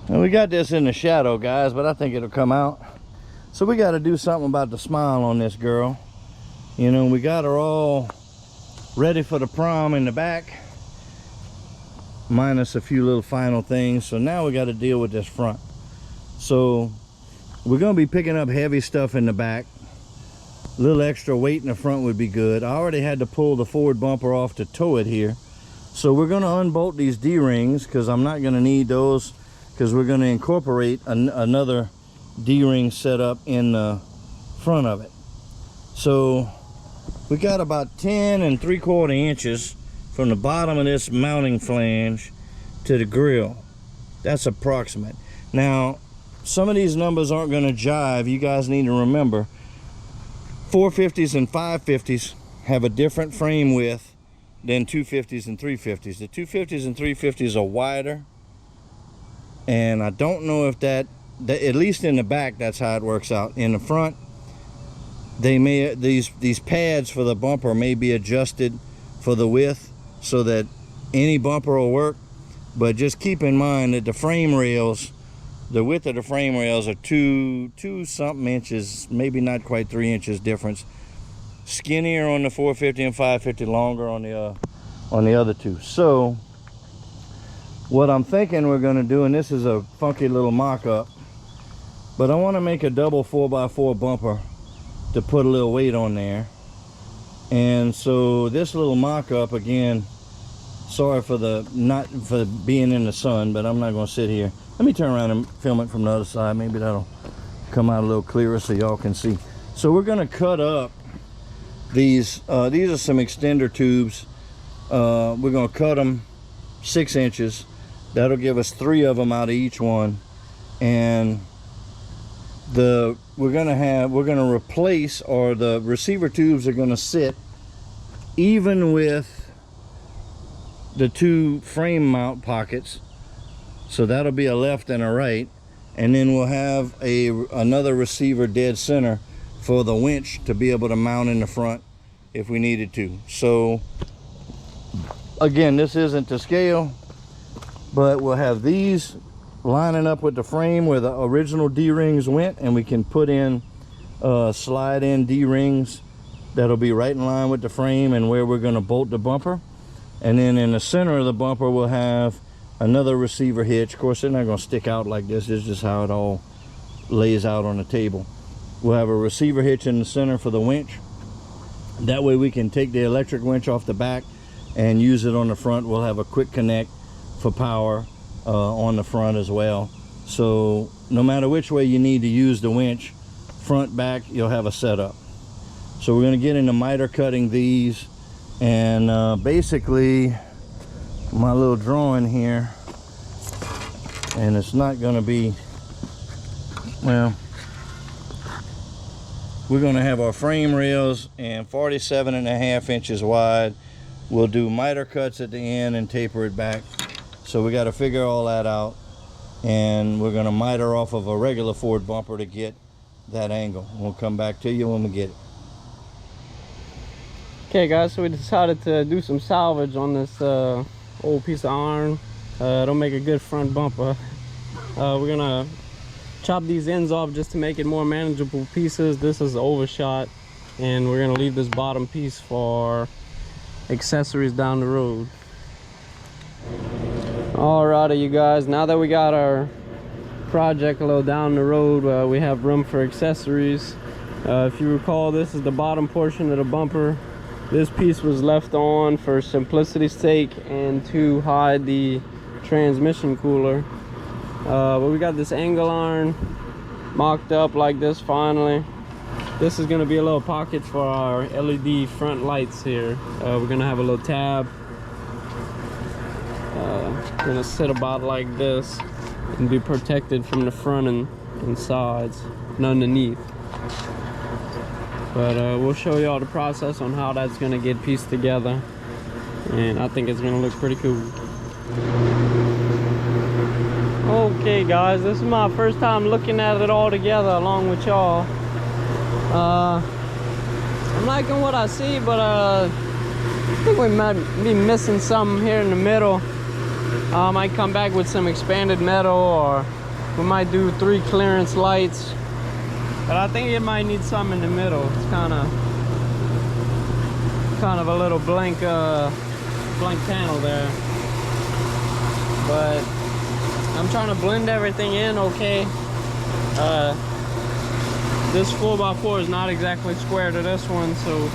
And we got this in the shadow, guys, but I think it'll come out. So we got to do something about the smile on this girl. You know, we got her all ready for the prom in the back, minus a few little final things. So now we got to deal with this front. So we're going to be picking up heavy stuff in the back. A little extra weight in the front would be good. I already had to pull the forward bumper off to tow it here. So we're going to unbolt these D-rings because I'm not going to need those, because we're going to incorporate another D-ring setup in the front of it. So we got about 10 3/4 inches from the bottom of this mounting flange to the grill. That's approximate. Now, some of these numbers aren't going to jive. You guys need to remember 450s and 550s have a different frame width than 250s and 350s. The 250s and 350s are wider, and I don't know if that at least in the back that's how it works out. In the front, they may these pads for the bumper may be adjusted for the width so that any bumper will work, but just keep in mind that the frame rails, the width of the frame rails are two something inches, maybe not quite 3 inches difference. Skinnier on the 450 and 550, longer on the other two. So what I'm thinking we're going to do, and this is a funky little mock-up, but I want to make a double 4x4 bumper to put a little weight on there. And so this little mock-up, again, sorry for not for being in the sun, but I'm not going to sit here. Let me turn around and film it from the other side. Maybe that'll come out a little clearer so y'all can see. So we're going to cut up these are some extender tubes. We're going to cut them 6 inches. That'll give us 3 of them out of each one. And we're going to replace, or the receiver tubes are going to sit even with the 2 frame mount pockets. So that'll be a left and a right, and then we'll have another receiver dead center for the winch to be able to mount in the front if we needed to. So again, this isn't to scale, but we'll have these lining up with the frame where the original D-rings went, and we can put in slide in D-rings that'll be right in line with the frame and where we're going to bolt the bumper. And then in the center of the bumper we'll have another receiver hitch. Of course, they're not going to stick out like this. This is just how it all lays out on the table. We'll have a receiver hitch in the center for the winch. That way we can take the electric winch off the back and use it on the front. We'll have a quick connect for power on the front as well. So no matter which way you need to use the winch, front, back, you'll have a setup. So we're going to get into miter cutting these, and basically my little drawing here, and it's not going to be, well, we're going to have our frame rails and 47.5 inches wide. We'll do miter cuts at the end and taper it back. So we got to figure all that out, and we're going to miter off of a regular Ford bumper to get that angle. We'll come back to you when we get it. Okay guys, so we decided to do some salvage on this old piece of iron. It'll make a good front bumper. We're gonna chop these ends off just to make it more manageable pieces. This is overshot, and we're gonna leave this bottom piece for accessories down the road. Alrighty you guys, now that we got our project a little down the road, we have room for accessories. If you recall, this is the bottom portion of the bumper. This piece was left on for simplicity's sake and to hide the transmission cooler. But we got this angle iron mocked up like this finally. This is going to be a little pocket for our LED front lights here. We're going to have a little tab. Going to sit about like this and be protected from the front and sides and underneath. But we'll show you all the process on how that's going to get pieced together, and I think it's going to look pretty cool. Okay guys, this is my first time looking at it all together along with y'all. I'm liking what I see, but I think we might be missing something here in the middle. I might come back with some expanded metal, or we might do 3 clearance lights. But I think it might need some in the middle. It's kind of a little blank panel there. But I'm trying to blend everything in okay. This 4x4 is not exactly square to this one, so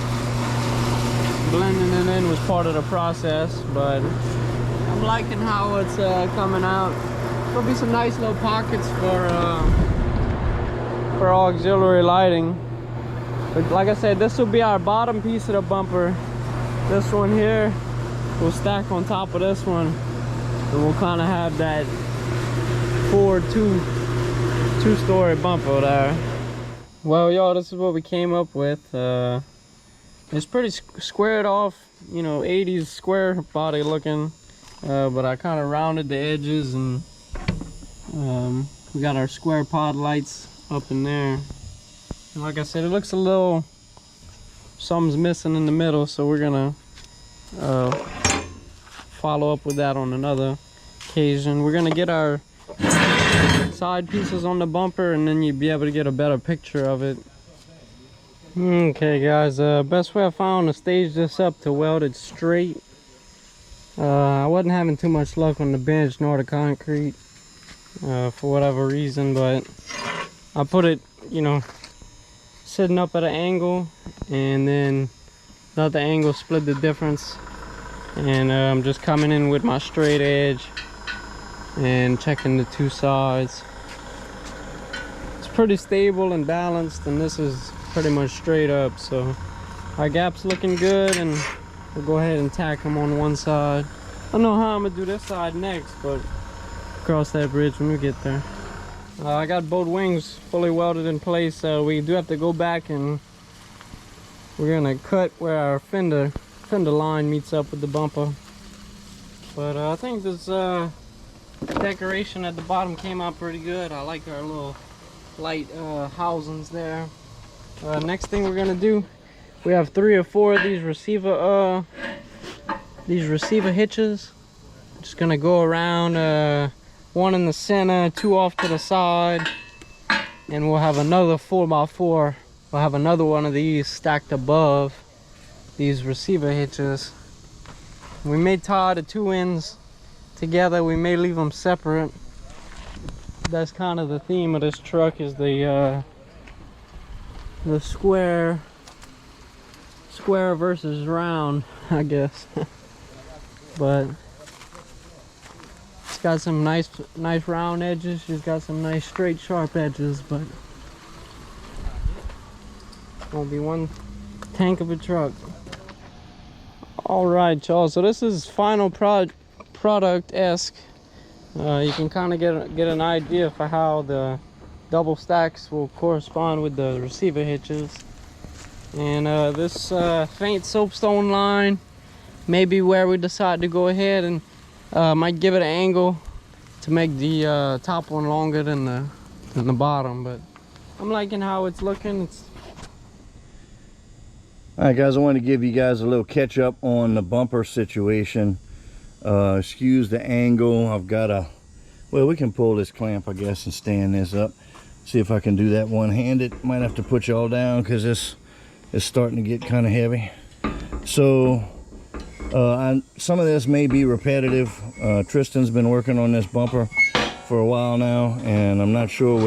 blending it in was part of the process. But I'm liking how it's coming out. There'll be some nice little pockets for auxiliary lighting. But like I said, this will be our bottom piece of the bumper. This one here will stack on top of this one, and we'll kind of have that forward two-story bumper there. Well, y'all, this is what we came up with. It's pretty squared off, you know, 80s square body looking, but I kind of rounded the edges, and we got our square pod lights up in there. And like I said, it looks a little, something's missing in the middle, so we're gonna follow up with that on another occasion. We're gonna get our side pieces on the bumper, and then you'll be able to get a better picture of it. Okay guys, best way I found to stage this up to weld it straight. I wasn't having too much luck on the bench nor the concrete for whatever reason, but I put it, you know, sitting up at an angle, and then let the angle split the difference, and I'm just coming in with my straight edge and checking the 2 sides. It's pretty stable and balanced, and this is pretty much straight up, so our gap's looking good, and we'll go ahead and tack them on one side. I don't know how I'm gonna do this side next, but cross that bridge when we get there. I got both wings fully welded in place. We do have to go back, and we're gonna cut where our fender line meets up with the bumper. But I think this decoration at the bottom came out pretty good. I like our little light housings there. Next thing we're gonna do, we have 3 or 4 of these receiver hitches. Just gonna go around, 1 in the center, 2 off to the side, and we'll have another 4x4. We'll have another one of these stacked above these receiver hitches. We may tie the 2 ends together. We may leave them separate. That's kind of the theme of this truck, is the square versus round, I guess. But it's got some nice round edges. She's got some nice straight sharp edges, but won't be one tank of a truck. All right, y'all, so this is final product-esque. You can kind of get an idea for how the double stacks will correspond with the receiver hitches. And this faint soapstone line may be where we decide to go ahead, and might give it an angle to make the top one longer than the bottom. But I'm liking how it's looking. Alright guys, I want to give you guys a little catch up on the bumper situation. Excuse the angle. I've got well, we can pull this clamp, I guess, and stand this up. See if I can do that one-handed. Might have to put y'all down because this is starting to get kind of heavy. So some of this may be repetitive. Tristan's been working on this bumper for a while now, and I'm not sure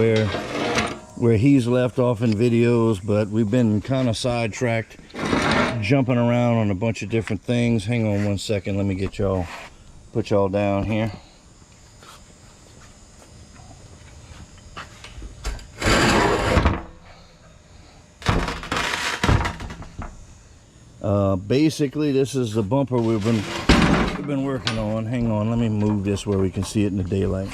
where he's left off in videos, but we've been kind of sidetracked, jumping around on a bunch of different things. Hang on one second, let me get y'all, put y'all down here. Basically, this is the bumper we've been working on. Hang on, let me move this where we can see it in the daylight.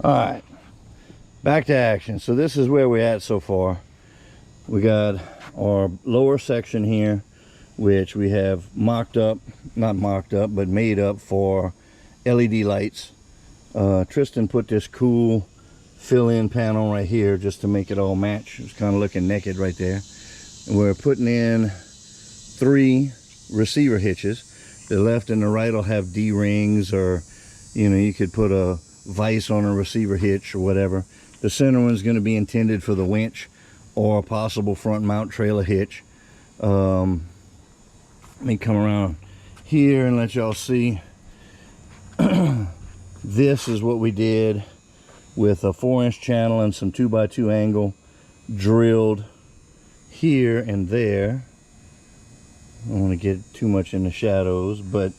All right, back to action. So this is where we're at so far. We got our lower section here, which we have mocked up, not mocked up, but made up for LED lights. Tristan put this cool fill-in panel right here just to make it all match. It's kind of looking naked right there. And we're putting in 3 receiver hitches. The left and the right will have D-rings, or you know, you could put a vise on a receiver hitch or whatever. The center one's going to be intended for the winch or a possible front mount trailer hitch. Let me come around here and let y'all see. This is what we did with a 4-inch channel and some 2x2 angle drilled here and there. I don't want to get too much in the shadows, but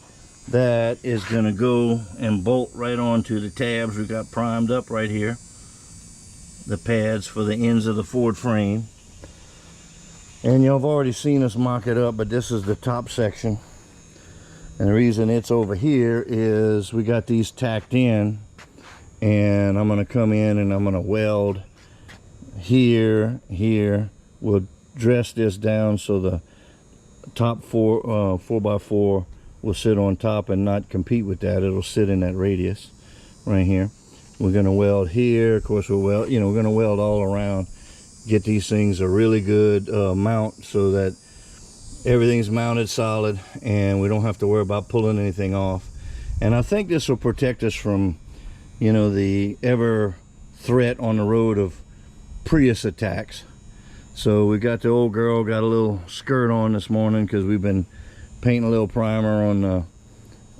that is going to go and bolt right onto the tabs we got primed up right here. The pads for the ends of the Ford frame. And y'all have already seen us mock it up, but this is the top section. And the reason it's over here is we got these tacked in, and I'm going to come in and I'm going to weld here. We'll dress this down so the top 4x4 will sit on top and not compete with that. It'll sit in that radius right here. We're going to weld here. Of course, we're going to weld all around. Get these things a really good mount so that everything's mounted solid and we don't have to worry about pulling anything off. And I think this will protect us from, you know, the ever threat on the road of Prius attacks. So we got the old girl got a little skirt on this morning because we've been painting a little primer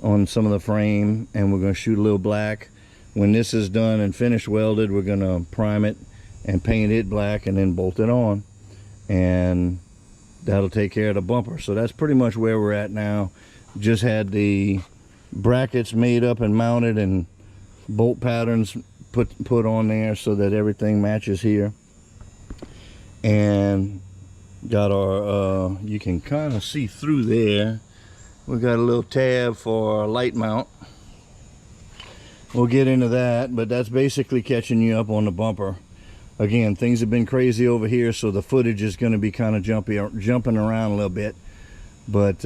on some of the frame, and we're going to shoot a little black. When this is done and finished welded, we're going to prime it and paint it black and then bolt it on, and that'll take care of the bumper. So that's pretty much where we're at now. Just had the brackets made up and mounted and bolt patterns put on there so that everything matches here, and got our you can kind of see through there, we got a little tab for our light mount. We'll get into that, but that's basically catching you up on the bumper. Again, things have been crazy over here, so the footage is going to be kind of jumping around a little bit. But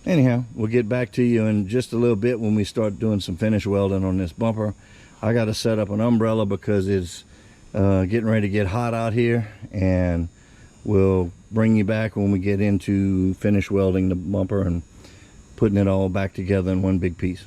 anyhow, we'll get back to you in just a little bit when we start doing some finish welding on this bumper. I got to set up an umbrella because it's getting ready to get hot out here, and we'll bring you back when we get into finish welding the bumper and putting it all back together in one big piece.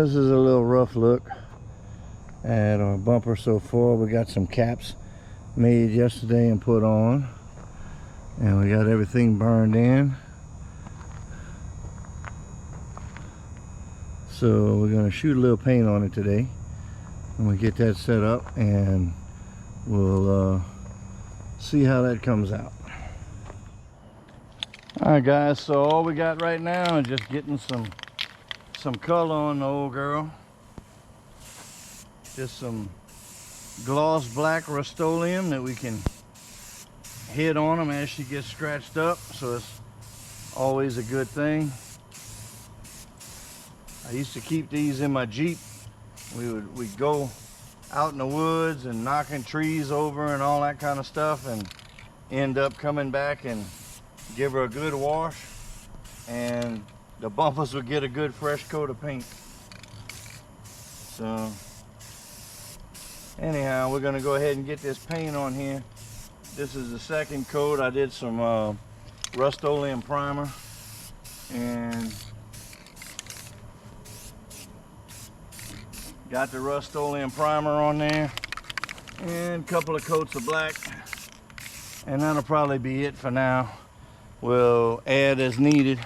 This is a little rough look at our bumper so far. We got some caps made yesterday and put on, and we got everything burned in. So we're going to shoot a little paint on it today, and we get that set up, and we'll see how that comes out. Alright guys, so all we got right now is just getting some color on the old girl. Just some gloss black Rust-Oleum that we can hit on them as she gets scratched up, so it's always a good thing. I used to keep these in my Jeep. We'd go out in the woods and knocking trees over and all that kind of stuff, and end up coming back and give her a good wash, and the bumpers would get a good fresh coat of paint. So anyhow, we're going to go ahead and get this paint on here. This is the second coat. I did some Rust-Oleum primer, and got the Rust-Oleum primer on there, and a couple of coats of black, and that'll probably be it for now. We'll add as needed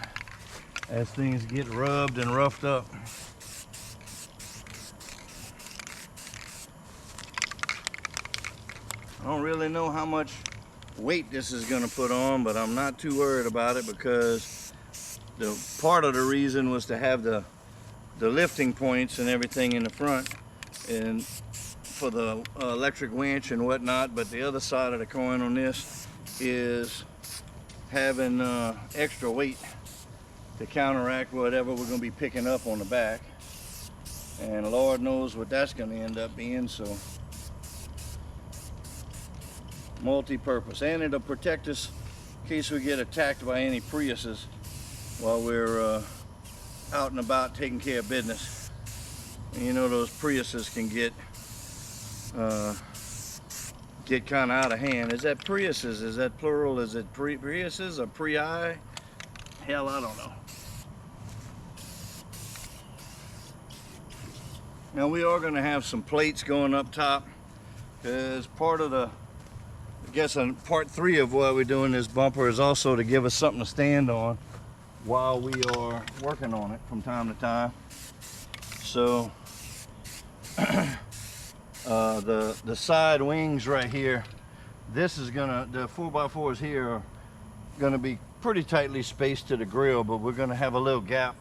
as things get rubbed and roughed up. I don't really know how much weight this is going to put on, but I'm not too worried about it, because the part of the reason was to have the lifting points and everything in the front, and for the electric winch and whatnot. But the other side of the coin on this is having extra weight to counteract whatever we're going to be picking up on the back, and Lord knows what that's going to end up being. So multi-purpose, and it'll protect us in case we get attacked by any Priuses while we're out and about taking care of business. And you know, those Priuses can get kind of out of hand. Is that Priuses? Is that plural? Is it Priuses or Prii? Hell, I don't know. Now we are going to have some plates going up top, because part of the, I guess on part 3 of why we're doing this bumper is also to give us something to stand on while we are working on it from time to time. So the side wings right here, this is gonna, the 4x4s here are gonna be pretty tightly spaced to the grill, but we're gonna have a little gap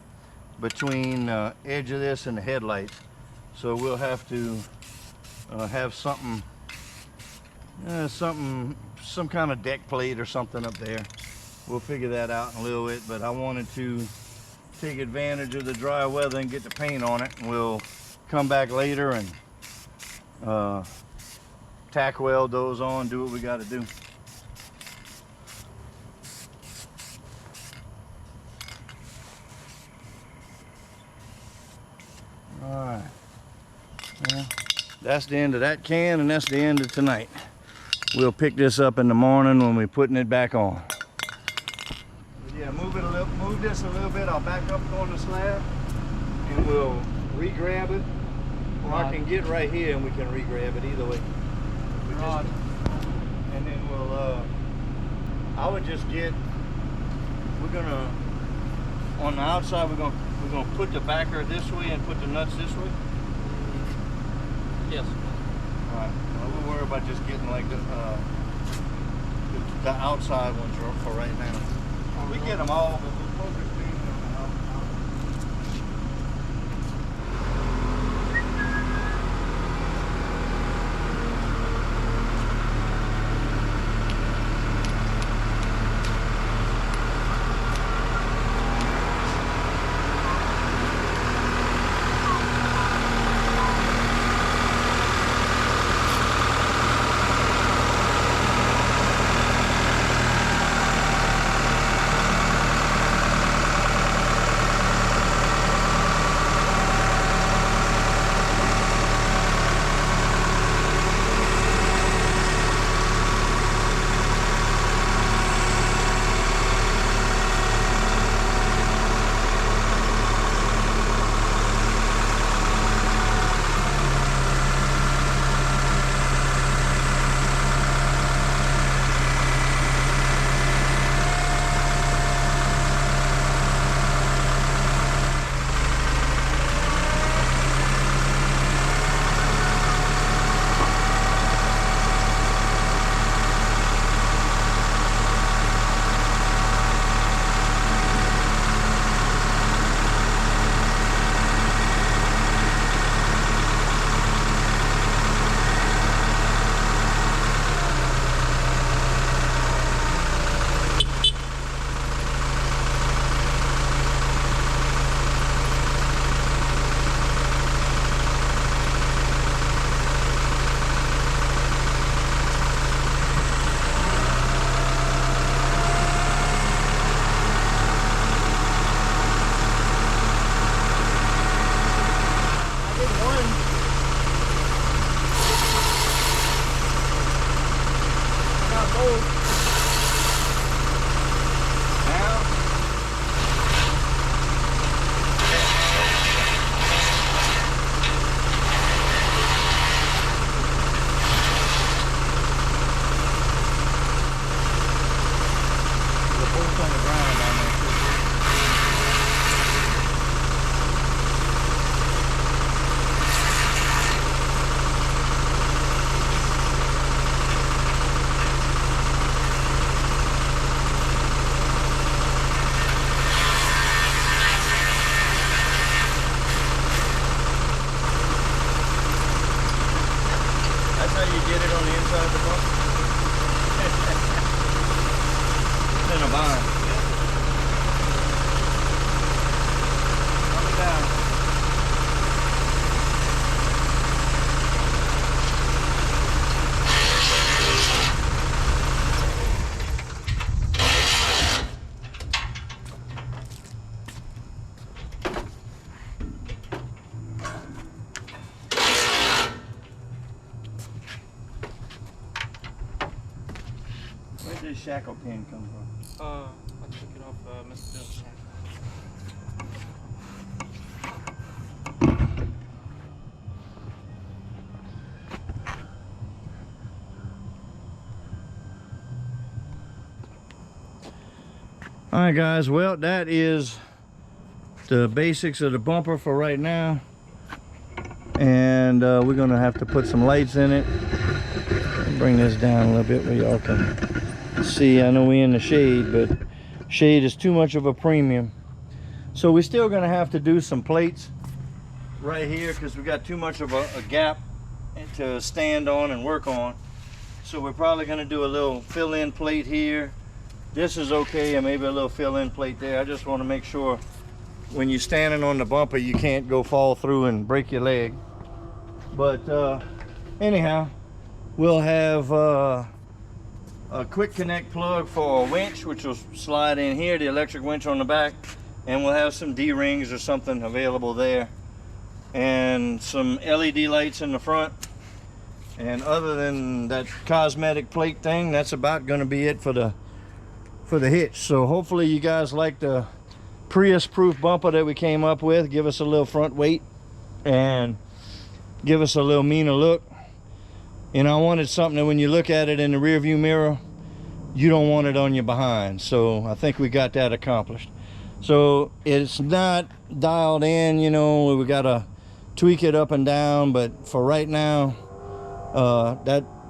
between the edge of this and the headlights. So we'll have to have something, some kind of deck plate or something up there. We'll figure that out in a little bit, but I wanted to take advantage of the dry weather and get the paint on it. We'll come back later and tack weld those on, do what we got to do. All right. Well, that's the end of that can, and that's the end of tonight. We'll pick this up in the morning when we're putting it back on. Yeah, move this a little bit. I'll back up on the slab, and we'll re-grab it, or I can get right here and we can re-grab it either way. And then we'll, I would just get, we're gonna, on the outside, we're gonna put the backer this way and put the nuts this way. Yes. All right. Well, we'll worry about just getting like the outside ones for right now. We get them all, but we'll focus mainly on the outside. get it on the inside of the bumper? It's in a bind. Coming down. Where did this shackle pin come from? I took it off Mr. Bill's shack. All right, guys. Well, that is the basics of the bumper for right now, and we're gonna have to put some lights in it. Bring this down a little bit where y'all can see. I know we're in the shade, but shade is too much of a premium. So we're still gonna have to do some plates right here because we got too much of a gap to stand on and work on. So we're probably gonna do a little fill-in plate here. This is okay, and maybe a little fill-in plate there. I just want to make sure when you're standing on the bumper, you can't go fall through and break your leg. But anyhow, we'll have a quick connect plug for a winch, which will slide in here, the electric winch on the back, and we'll have some D-rings or something available there, and some LED lights in the front. And other than that cosmetic plate thing, that's about going to be it for the hitch. So hopefully you guys like the Prius proof bumper that we came up with. Give us a little front weight and give us a little meaner look. And I wanted something that when you look at it in the rear view mirror, you don't want it on your behind. So I think we got that accomplished. So it's not dialed in, you know, we got to tweak it up and down, but for right now,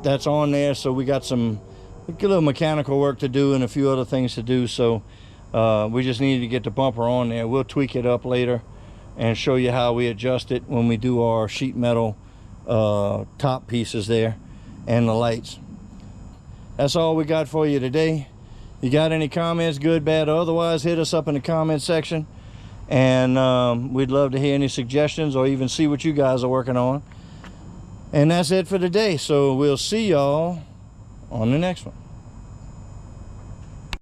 that's on there. So we got some a little mechanical work to do and a few other things to do. So we just needed to get the bumper on there. We'll tweak it up later and show you how we adjust it when we do our sheet metal top pieces there and the lights. That's all we got for you today. You got any comments, good, bad, or otherwise, hit us up in the comment section, and we'd love to hear any suggestions or even see what you guys are working on. And that's it for today. So we'll see y'all on the next one.